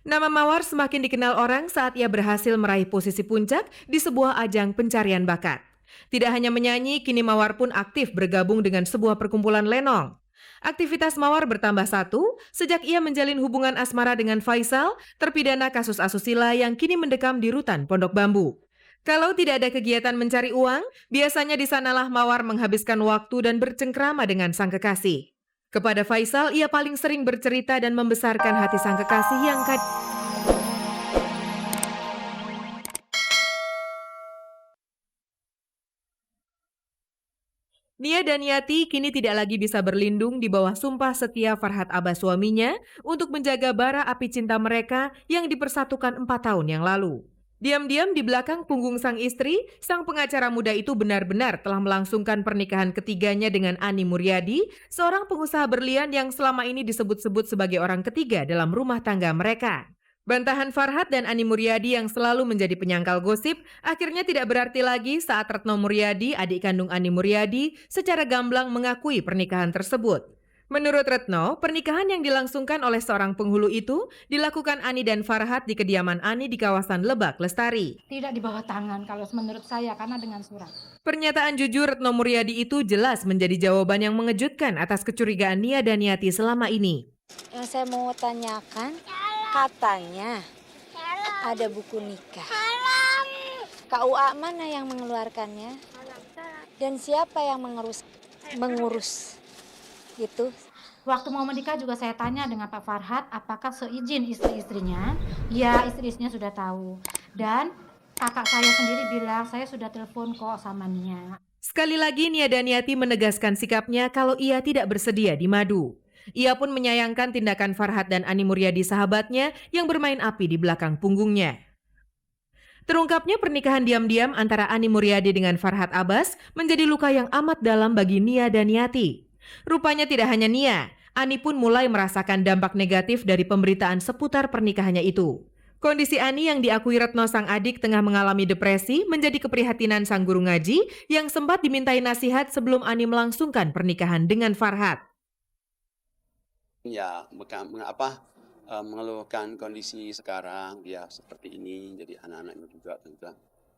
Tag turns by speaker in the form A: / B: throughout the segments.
A: Nama Mawar semakin dikenal orang saat ia berhasil meraih posisi puncak di sebuah ajang pencarian bakat. Tidak hanya menyanyi, kini Mawar pun aktif bergabung dengan sebuah perkumpulan lenong. Aktivitas Mawar bertambah satu sejak ia menjalin hubungan asmara dengan Faisal, terpidana kasus asusila yang kini mendekam di rutan Pondok Bambu. Kalau tidak ada kegiatan mencari uang, biasanya di sanalah Mawar menghabiskan waktu dan bercengkrama dengan sang kekasih. Kepada Faisal, ia paling sering bercerita dan membesarkan hati sang kekasih yang Nia Daniati kini tidak lagi bisa berlindung di bawah sumpah setia Farhad Abbas suaminya untuk menjaga bara api cinta mereka yang dipersatukan 4 tahun yang lalu. Diam-diam di belakang punggung sang istri, sang pengacara muda itu benar-benar telah melangsungkan pernikahan ketiganya dengan Ani Muryadi, seorang pengusaha berlian yang selama ini disebut-sebut sebagai orang ketiga dalam rumah tangga mereka. Bantahan Farhad dan Ani Muryadi yang selalu menjadi penyangkal gosip akhirnya tidak berarti lagi saat Retno Muryadi, adik kandung Ani Muryadi, secara gamblang mengakui pernikahan tersebut. Menurut Retno, pernikahan yang dilangsungkan oleh seorang penghulu itu dilakukan Ani dan Farhad di kediaman Ani di kawasan Lebak, Lestari.
B: Tidak di bawah tangan kalau menurut saya karena dengan surat.
A: Pernyataan jujur Retno Muryadi itu jelas menjadi jawaban yang mengejutkan atas kecurigaan Nia Daniati selama ini.
C: Yang saya mau tanyakan, katanya ada buku nikah. KUA mana yang mengeluarkannya? Dan siapa yang mengurus gitu?
B: Waktu mau menikah juga saya tanya dengan Pak Farhad apakah seizin istri-istrinya. Ya, istri-istrinya sudah tahu. Dan kakak saya sendiri bilang saya sudah telepon kok sama Nia.
A: Sekali lagi Nia Daniati menegaskan sikapnya kalau ia tidak bersedia di madu. Ia pun menyayangkan tindakan Farhad dan Ani Muryadi sahabatnya yang bermain api di belakang punggungnya. Terungkapnya pernikahan diam-diam antara Ani Muryadi dengan Farhad Abbas menjadi luka yang amat dalam bagi Nia Daniati. Rupanya tidak hanya Nia, Ani pun mulai merasakan dampak negatif dari pemberitaan seputar pernikahannya itu. Kondisi Ani yang diakui Retno sang adik tengah mengalami depresi menjadi keprihatinan sang guru ngaji yang sempat dimintai nasihat sebelum Ani melangsungkan pernikahan dengan Farhad.
D: Ya, mengeluhkan kondisi sekarang dia seperti ini, jadi anak-anaknya juga tentu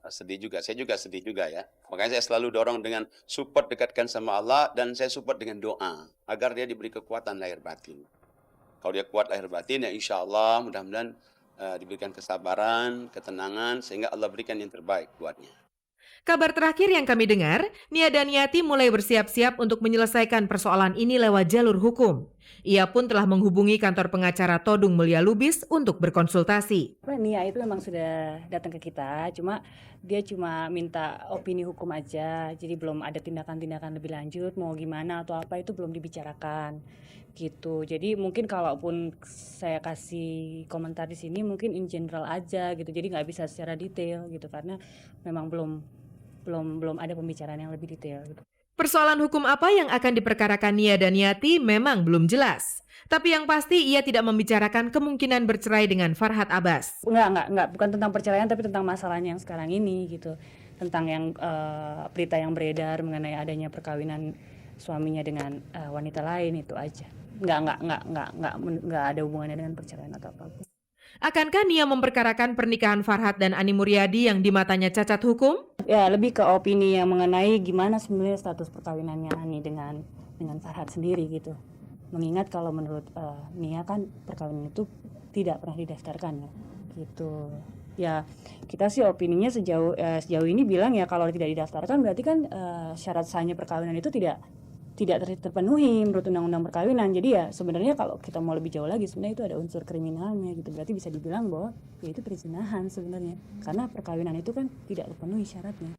D: sedih juga. Saya juga sedih juga ya. Makanya saya selalu dorong dengan support, dekatkan sama Allah, dan saya support dengan doa agar dia diberi kekuatan lahir batin. Kalau dia kuat lahir batin ya insya Allah mudah-mudahan diberikan kesabaran, ketenangan sehingga Allah berikan yang terbaik buatnya.
A: Kabar terakhir yang kami dengar, Nia Daniati mulai bersiap-siap untuk menyelesaikan persoalan ini lewat jalur hukum. Ia pun telah menghubungi kantor pengacara Todung Mulya Lubis untuk berkonsultasi.
E: Nia itu memang sudah datang ke kita, dia cuma minta opini hukum aja, jadi belum ada tindakan-tindakan lebih lanjut, mau gimana atau apa itu belum dibicarakan gitu. Jadi mungkin kalaupun saya kasih komentar di sini mungkin in general aja gitu, jadi nggak bisa secara detail gitu karena memang belum ada pembicaraan yang lebih detail gitu.
A: Persoalan hukum apa yang akan diperkarakan Nia Daniati memang belum jelas. Tapi yang pasti ia tidak membicarakan kemungkinan bercerai dengan Farhad Abbas.
E: Enggak, bukan tentang perceraian tapi tentang masalahnya yang sekarang ini gitu. Tentang yang berita yang beredar mengenai adanya perkawinan suaminya dengan wanita lain itu aja. Enggak ada hubungannya dengan perceraian atau apapun.
A: Akankah Nia memperkarakan pernikahan Farhad dan Ani Muryadi yang di matanya cacat hukum?
E: Ya, lebih ke opini yang mengenai gimana sebenarnya status perkawinannya Ani dengan Farhad sendiri gitu. Mengingat kalau menurut Nia kan perkawinan itu tidak pernah didaftarkan ya, gitu. Ya, kita sih opininya sejauh ini bilang ya kalau tidak didaftarkan berarti kan syarat sahnya perkawinan itu tidak terpenuhi menurut undang-undang perkawinan. Jadi ya sebenarnya kalau kita mau lebih jauh lagi sebenarnya itu ada unsur kriminalnya gitu. Berarti bisa dibilang bahwa ya itu perzinahan sebenarnya. Karena perkawinan itu kan tidak terpenuhi syaratnya.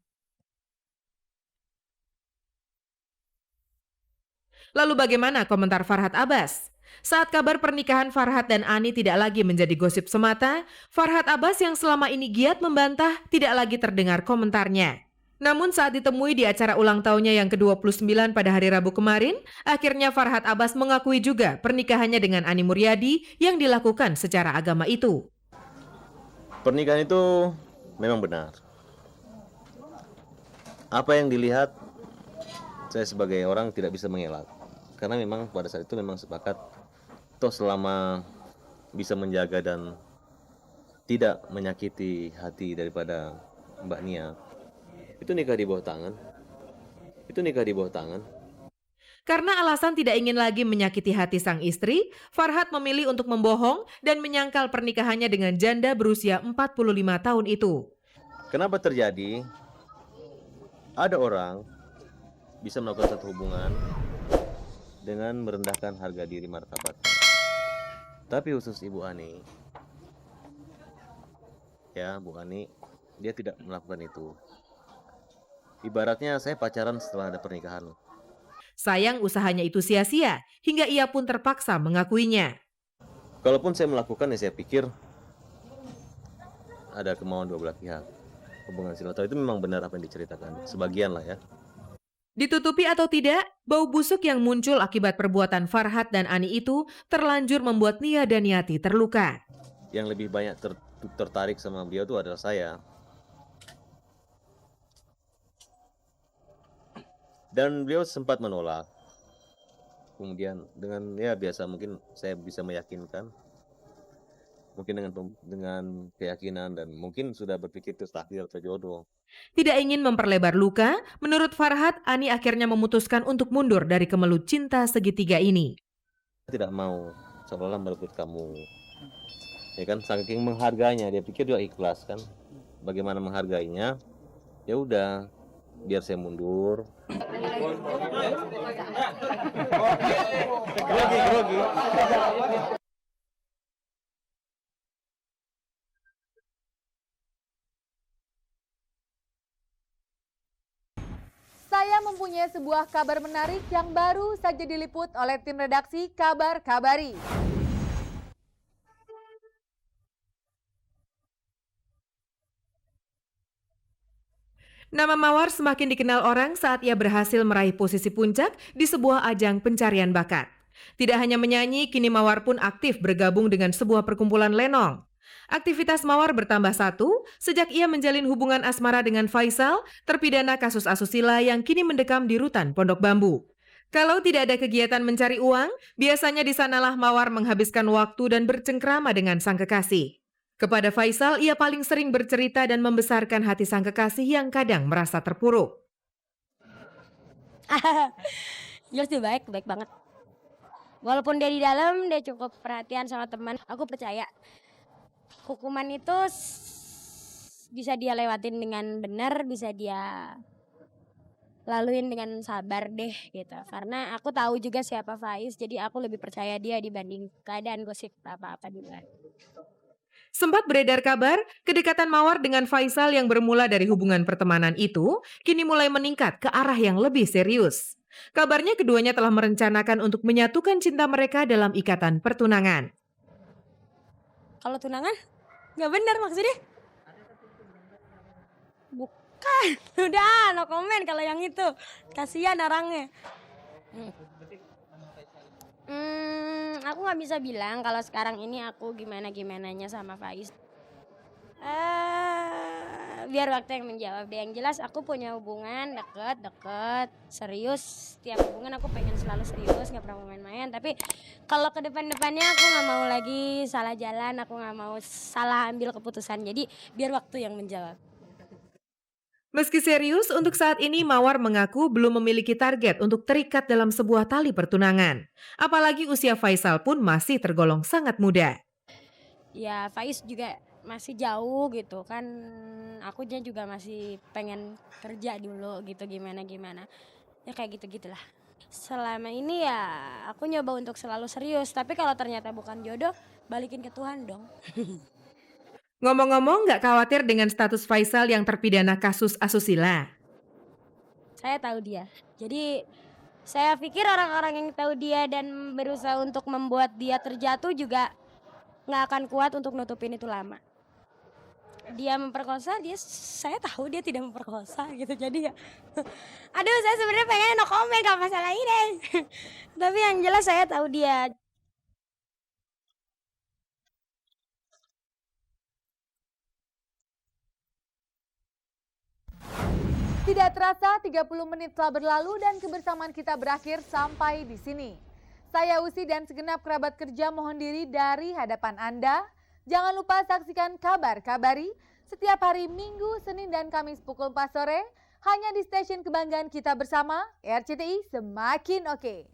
A: Lalu bagaimana komentar Farhad Abbas? Saat kabar pernikahan Farhad dan Ani tidak lagi menjadi gosip semata, Farhad Abbas yang selama ini giat membantah tidak lagi terdengar komentarnya. Namun saat ditemui di acara ulang tahunnya yang ke-29 pada hari Rabu kemarin, akhirnya Farhad Abbas mengakui juga pernikahannya dengan Ani Muryadi yang dilakukan secara agama itu.
F: Pernikahan itu memang benar. Apa yang dilihat, saya sebagai orang tidak bisa mengelak. Karena memang pada saat itu memang sepakat, toh selama bisa menjaga dan tidak menyakiti hati daripada Mbak Nia, itu nikah di bawah tangan. Itu nikah di bawah tangan.
A: Karena alasan tidak ingin lagi menyakiti hati sang istri, Farhad memilih untuk membohong dan menyangkal pernikahannya dengan janda berusia 45 tahun itu.
F: Kenapa terjadi? Ada orang bisa melakukan satu hubungan dengan merendahkan harga diri martabat. Tapi khusus Ibu Ani, ya Bu Ani, dia tidak melakukan itu. Ibaratnya saya pacaran setelah ada pernikahan.
A: Sayang usahanya itu sia-sia, hingga ia pun terpaksa mengakuinya.
F: Kalaupun saya melakukan, ya saya pikir ada kemauan dua belah pihak. Hubungan silaturahmi itu memang benar apa yang diceritakan. Sebagian lah ya.
A: Ditutupi atau tidak, bau busuk yang muncul akibat perbuatan Farhad dan Ani itu terlanjur membuat Nia dan Yati terluka.
F: Yang lebih banyak tertarik sama beliau itu adalah saya. Dan beliau sempat menolak. Kemudian dengan ya biasa mungkin saya bisa meyakinkan. Mungkin dengan keyakinan dan mungkin sudah berpikir itu takdir atau jodoh.
A: Tidak ingin memperlebar luka, menurut Farhad, Ani akhirnya memutuskan untuk mundur dari kemelut cinta segitiga ini.
F: Tidak mau seolah-olah merebut kamu. Ya kan, saking menghargainya, dia pikir dia ikhlas kan. Bagaimana menghargainya? Ya udah, biar saya mundur. Grogi.
G: Saya mempunyai sebuah kabar menarik yang baru saja diliput oleh tim redaksi Kabar Kabari.
A: Nama Mawar semakin dikenal orang saat ia berhasil meraih posisi puncak di sebuah ajang pencarian bakat. Tidak hanya menyanyi, kini Mawar pun aktif bergabung dengan sebuah perkumpulan lenong. Aktivitas Mawar bertambah satu sejak ia menjalin hubungan asmara dengan Faisal, terpidana kasus asusila yang kini mendekam di rutan Pondok Bambu. Kalau tidak ada kegiatan mencari uang, biasanya di sanalah Mawar menghabiskan waktu dan bercengkrama dengan sang kekasih. Kepada Faisal, ia paling sering bercerita dan membesarkan hati sang kekasih yang kadang merasa terpuruk.
H: Jelas dia baik banget. Walaupun dia di dalam, dia cukup perhatian sama teman. Aku percaya hukuman itu bisa dia lewatin dengan benar, bisa dia laluin dengan sabar deh gitu. Karena aku tahu juga siapa Faiz, jadi aku lebih percaya dia dibanding keadaan gosip apa-apa di luar.
A: Sempat beredar kabar, kedekatan Mawar dengan Faisal yang bermula dari hubungan pertemanan itu, kini mulai meningkat ke arah yang lebih serius. Kabarnya keduanya telah merencanakan untuk menyatukan cinta mereka dalam ikatan pertunangan.
H: Kalau tunangan? Nggak benar maksudnya? Bukan, udah no comment kalau yang itu. Kasihan orangnya. Aku nggak bisa bilang kalau sekarang ini aku gimana-gimananya sama Faiz. Biar waktu yang menjawab deh. Yang jelas aku punya hubungan deket, serius. Setiap hubungan aku pengen selalu serius, nggak pernah main-main. Tapi kalau ke depan-depannya aku nggak mau lagi salah jalan, aku nggak mau salah ambil keputusan. Jadi biar waktu yang menjawab.
A: Meski serius, untuk saat ini Mawar mengaku belum memiliki target untuk terikat dalam sebuah tali pertunangan. Apalagi usia Faisal pun masih tergolong sangat muda.
H: Ya Faiz juga masih jauh gitu kan, akunya juga masih pengen kerja dulu gitu gimana ya kayak gitu-gitulah. Selama ini ya aku nyoba untuk selalu serius, tapi kalau ternyata bukan jodoh balikin ke Tuhan dong.
A: Ngomong-ngomong, nggak khawatir dengan status Faisal yang terpidana kasus asusila?
H: Saya tahu dia, jadi saya pikir orang-orang yang tahu dia dan berusaha untuk membuat dia terjatuh juga nggak akan kuat untuk nutupin itu lama. Dia memperkosa, saya tahu dia tidak memperkosa gitu, jadi ya aduh saya sebenarnya pengen no comment gak masalah ini. Tapi yang jelas saya tahu dia.
G: Tidak terasa 30 menit telah berlalu dan kebersamaan kita berakhir sampai di sini. Saya Usi dan segenap kerabat kerja mohon diri dari hadapan Anda. Jangan lupa saksikan Kabar Kabari setiap hari Minggu, Senin, dan Kamis pukul 4 sore hanya di stasiun kebanggaan kita bersama, RCTI Semakin Oke.